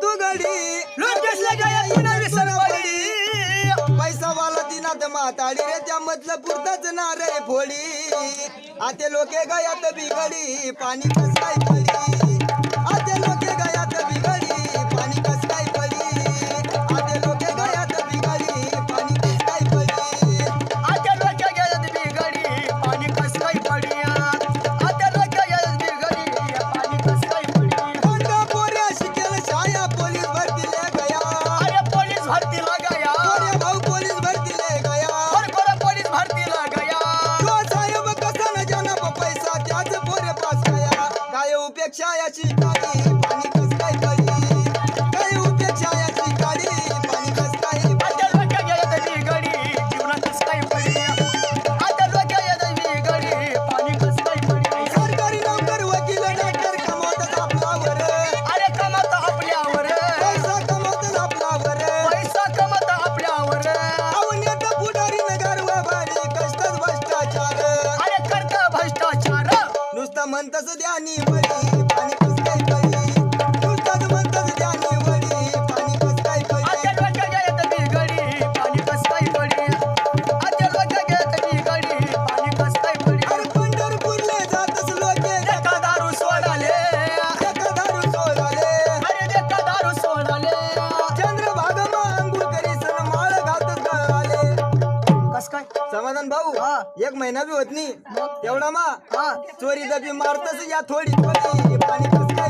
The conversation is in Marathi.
तू गडी लोकेशला गया तू ना विसर पडी पैसा वाला दिनात माताडी रे त्या मधलं पुरताच ना रे फोडी आते लोके गयात बिगडी पाणी कस काय पडी आते लोके गयात बिगडी पाणी कस काय पडी आते लोके गयात बिगडी पाणी कस काय पडी आता लोक गेले बिगडी पाणी कस काय पडी आता लोक गेले बिगडी पाणी कस काय पडी कोणता पोऱ्या शिकेल छाया पोलीस भरतीले गया अरे पोलीस भरतीला गया पोऱ्या भाऊ पोलीस भरतीले गया कोण पोलीस भरतीला गया तो साहेब कसा न जाना पैसा त्याच पोरे पास गया काय उपेक्षा याची काडी पाणी कस काय पडी काय उपेक्षा याची काडी पाणी कस काय आता लोक गेले बिगडी जीवना कस काय पडी आता लोक गेले बिगडी पाणी कस काय पडी सरकारी नोकर वकील डॉक्टर कमवतात आपल्यावर अरे कमत आपल्यावर पैसा कमवतात आपल्यावर पैसा कमत आपल्यावर आवण्यात पुढारी नगरवा भारी कष्टच भ्रष्टाचार अरे करत भ्रष्टाचार नुसतं म्हणतच द्यानी वडी पाणी कस काय पडी नुसतंच म्हणतच द्यानी वडी पाणी कस काय पडी आता लोक गेले बिगडी पाणी कस काय पडी आता लोक गेले बिगडी पाणी कस काय पडी अरे पंढरपूरले जातच लोके एका दारू सोडाले एका दारू सोडाले अरे एका दारू सोडाले चंद्रभागमा अंघोळ करीसन माळ घातच गळाले कस काय समाधान भाऊ हा. एक महिना बी होत नाही तेवढा मा हा चोरी दबी मारतच या थोडी थोडी पाणी कस काय